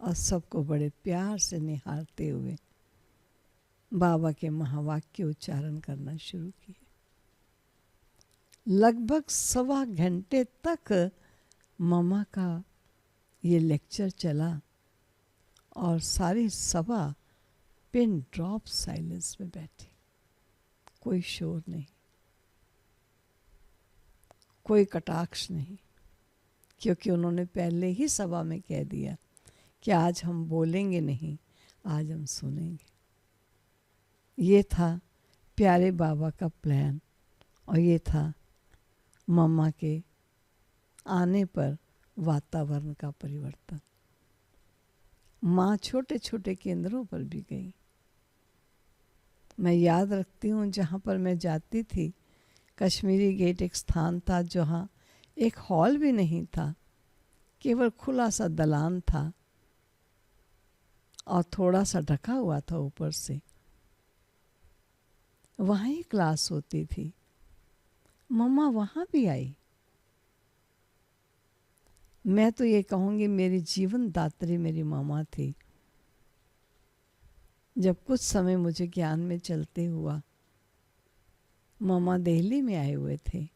और सबको बड़े प्यार से निहारते हुए बाबा के महावाक्य उच्चारण करना शुरू किए। लगभग 1.25 घंटे तक मम्मा का ये लेक्चर चला और सारी सभा पिन ड्रॉप साइलेंस में बैठी। कोई शोर नहीं, कोई कटाक्ष नहीं, क्योंकि उन्होंने पहले ही सभा में कह दिया कि आज हम बोलेंगे नहीं, आज हम सुनेंगे। ये था प्यारे बाबा का प्लान और ये था मम्मा के आने पर वातावरण का परिवर्तन। माँ छोटे छोटे केंद्रों पर भी गई। मैं याद रखती हूँ, जहाँ पर मैं जाती थी, कश्मीरी गेट एक स्थान था जहाँ एक हॉल भी नहीं था, केवल खुला सा दलान था और थोड़ा सा ढका हुआ था ऊपर से। वहाँ ही क्लास होती थी। मम्मा वहाँ भी आई। मैं तो ये कहूँगी मेरी जीवन दात्री मेरी मामा थी। जब कुछ समय मुझे ज्ञान में चलते हुआ, मामा दिल्ली में आए हुए थे।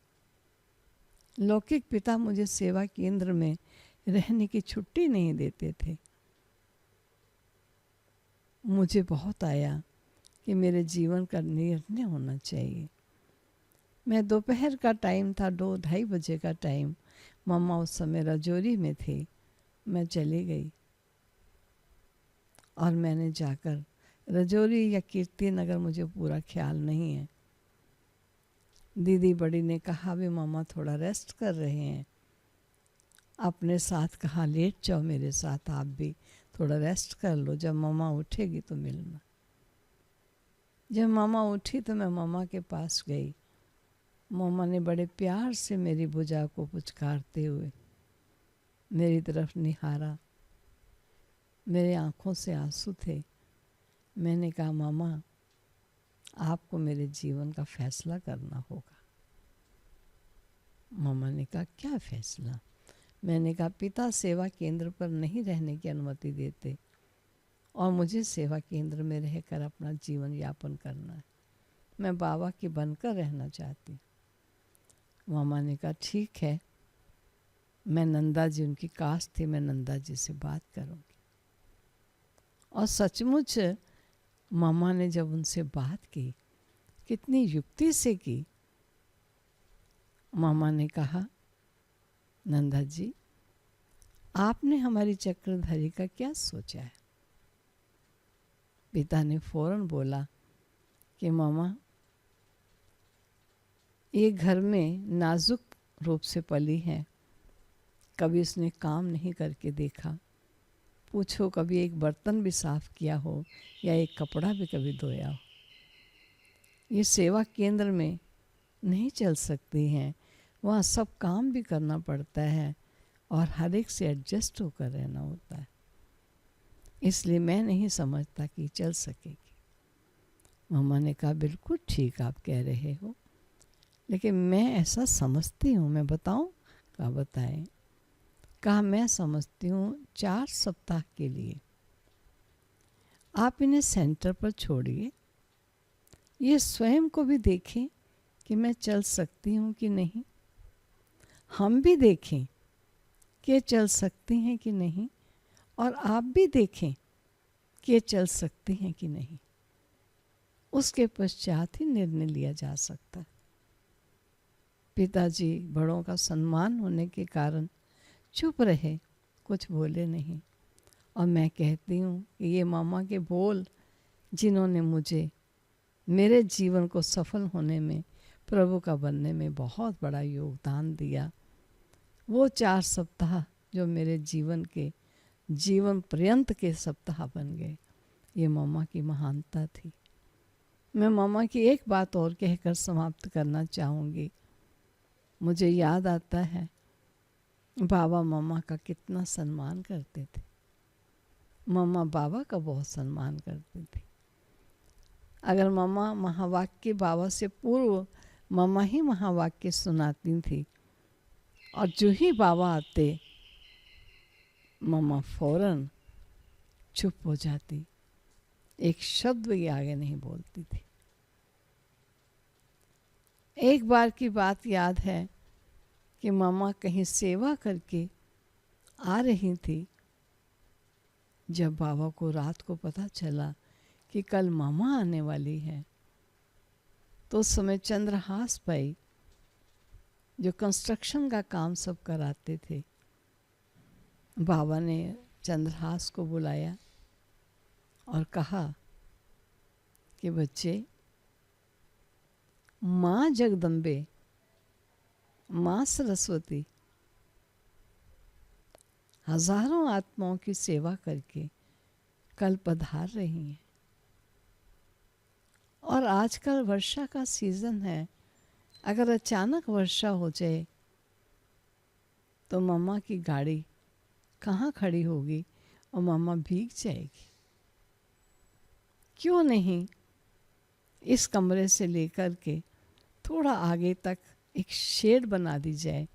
लौकिक पिता मुझे सेवा केंद्र में रहने की छुट्टी नहीं देते थे। मुझे बहुत आया कि मेरे जीवन का निर्णय होना चाहिए। मैं दोपहर का टाइम था, 2-2:30 बजे का टाइम। मम्मा उस समय राजौरी में थे। मैं चली गई और मैंने जाकर राजौरी या कीर्ति नगर, मुझे पूरा ख्याल नहीं है, दीदी बड़ी ने कहा भी मम्मा थोड़ा रेस्ट कर रहे हैं, अपने साथ कहा लेट जाओ मेरे साथ, आप भी थोड़ा रेस्ट कर लो, जब मम्मा उठेगी तो मिलना। जब मामा उठी तो मैं मामा के पास गई। मामा ने बड़े प्यार से मेरी भुजा को पुचकारते हुए मेरी तरफ निहारा। मेरे आंखों से आंसू थे। मैंने कहा मामा आपको मेरे जीवन का फैसला करना होगा। मामा ने कहा क्या फैसला? मैंने कहा पिता सेवा केंद्र पर नहीं रहने की अनुमति देते और मुझे सेवा केंद्र में रहकर अपना जीवन यापन करना है। मैं बाबा की बनकर रहना चाहती हूँ। मामा ने कहा ठीक है, मैं नंदा जी, उनकी कास्ट थी, मैं नंदा जी से बात करूँगी। और सचमुच मामा ने जब उनसे बात की, कितनी युक्ति से की। मामा ने कहा नंदा जी आपने हमारी चक्रधारी का क्या सोचा है? पिता ने फौरन बोला कि मामा ये घर में नाजुक रूप से पली है, कभी उसने काम नहीं करके देखा, पूछो कभी एक बर्तन भी साफ किया हो या एक कपड़ा भी कभी धोया हो। ये सेवा केंद्र में नहीं चल सकती हैं, वहाँ सब काम भी करना पड़ता है और हर एक से एडजस्ट होकर रहना होता है, इसलिए मैं नहीं समझता कि चल सकेगी। मामा ने कहा बिल्कुल ठीक आप कह रहे हो, लेकिन मैं ऐसा समझती हूँ, मैं बताऊँ? कहा बताएं। कहा मैं समझती हूँ 4 सप्ताह के लिए आप इन्हें सेंटर पर छोड़िए, ये स्वयं को भी देखें कि मैं चल सकती हूँ कि नहीं, हम भी देखें कि चल सकती हैं कि नहीं, और आप भी देखें कि चल सकती हैं कि नहीं। उसके पश्चात ही निर्णय लिया जा सकता है। पिताजी बड़ों का सम्मान होने के कारण चुप रहे, कुछ बोले नहीं। और मैं कहती हूँ कि ये मामा के बोल जिन्होंने मुझे मेरे जीवन को सफल होने में, प्रभु का बनने में बहुत बड़ा योगदान दिया, वो 4 सप्ताह जो मेरे जीवन पर्यंत के सप्ताह बन गए, ये मामा की महानता थी। मैं मामा की एक बात और कहकर समाप्त करना चाहूँगी। मुझे याद आता है बाबा मामा का कितना सम्मान करते थे। मामा बाबा का बहुत सम्मान करते थे। अगर मामा महावाक्य बाबा से पूर्व मामा ही महावाक्य सुनाती थी, और जो ही बाबा आते मामा फौरन चुप हो जाती, एक शब्द भी आगे नहीं बोलती थी। एक बार की बात याद है कि मामा कहीं सेवा करके आ रही थी। जब बाबा को रात को पता चला कि कल मामा आने वाली है, तो उस समय चंद्रहास भाई जो कंस्ट्रक्शन का काम सब कराते थे, बाबा ने चंद्रहास को बुलाया और कहा कि बच्चे, माँ जगदम्बे, माँ सरस्वती हजारों आत्माओं की सेवा करके कल पधार रही हैं, और आजकल वर्षा का सीजन है, अगर अचानक वर्षा हो जाए तो मम्मा की गाड़ी कहाँ खड़ी होगी और मम्मा भीग जाएगी। क्यों नहीं इस कमरे से लेकर के थोड़ा आगे तक एक शेड बना दी जाए,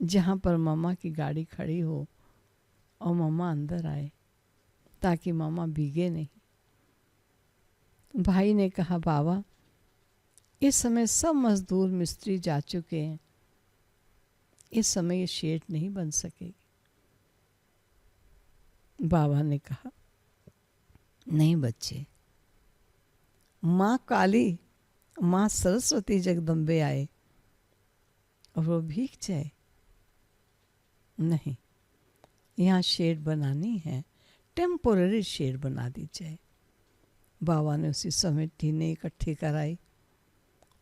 जहाँ पर मम्मा की गाड़ी खड़ी हो और मम्मा अंदर आए, ताकि मम्मा भीगे नहीं। भाई ने कहा बाबा, इस समय सब मजदूर मिस्त्री जा चुके हैं, इस समय ये शेड नहीं बन सकेगी। बाबा ने कहा नहीं बच्चे, माँ काली, माँ सरस्वती जगदम्बे आए और वो भीग जाए? नहीं, यहाँ शेड बनानी है, टेम्पोररी शेड बना दी जाए। बाबा ने उसी समय टीनें इकट्ठी कराई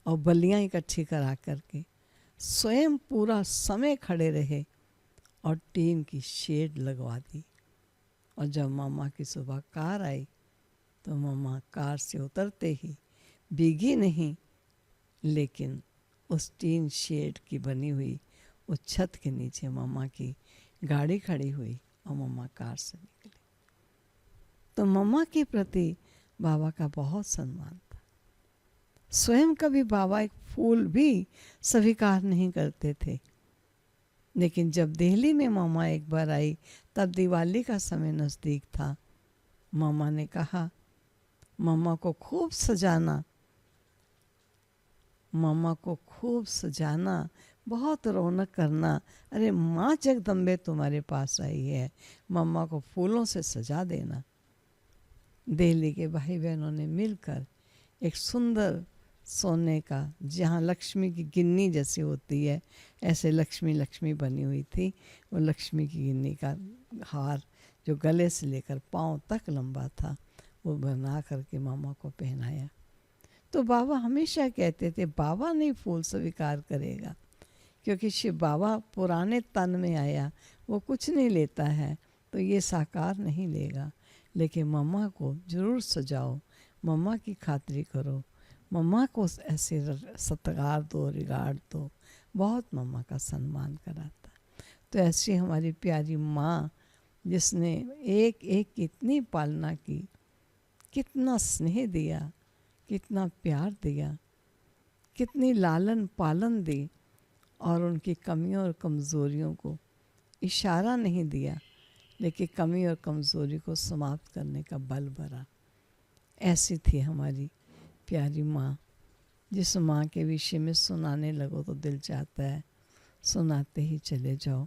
और बल्लियाँ इकट्ठी करा करके स्वयं पूरा समय खड़े रहे और टीन की शेड लगवा दी। और जब मामा की सुबह कार आई तो मामा कार से उतरते ही भीगी नहीं, लेकिन उस टीन शेड की बनी हुई उस छत के नीचे मामा की गाड़ी खड़ी हुई और मामा कार से निकले। तो मम्मा के प्रति बाबा का बहुत सम्मान था। स्वयं कभी बाबा एक फूल भी स्वीकार नहीं करते थे। लेकिन जब दिल्ली में मम्मा एक बार आई, तब दिवाली का समय नज़दीक था। मम्मा ने कहा, मम्मा को खूब सजाना, मम्मा को खूब सजाना, बहुत रौनक करना। अरे माँ जगदम्बे तुम्हारे पास आई है, मम्मा को फूलों से सजा देना। दिल्ली के भाई बहनों ने मिलकर एक सुंदर सोने का, जहाँ लक्ष्मी की गिन्नी जैसी होती है, ऐसे लक्ष्मी बनी हुई थी। वो लक्ष्मी की गिन्नी का हार जो गले से लेकर पाँव तक लंबा था, वो बना करके मामा को पहनाया। तो बाबा हमेशा कहते थे बाबा नहीं फूल स्वीकार करेगा, क्योंकि शिव बाबा पुराने तन में आया, वो कुछ नहीं लेता है, तो ये साकार नहीं लेगा। लेकिन मम्मा को ज़रूर सजाओ, मम्मा की खातिरी करो, मम्मा को ऐसे सत्कार दो, रिगार्ड दो, बहुत मम्मा का सम्मान कराता। तो ऐसी हमारी प्यारी माँ, जिसने एक एक की इतनी पालना की, कितना स्नेह दिया, कितना प्यार दिया, कितनी लालन पालन दी, और उनकी कमियों और कमज़ोरियों को इशारा नहीं दिया, लेकिन कमी और कमज़ोरी को समाप्त करने का बल भरा। ऐसी थी हमारी प्यारी माँ, जिस माँ के विषय में सुनाने लगो तो दिल चाहता है सुनाते ही चले जाओ,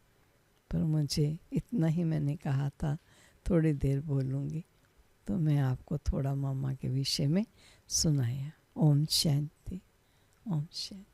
पर मुझे इतना ही मैंने कहा था, थोड़ी देर बोलूँगी, तो मैं आपको थोड़ा मामा के विषय में सुनाया। ओम शांति, ओम शांति।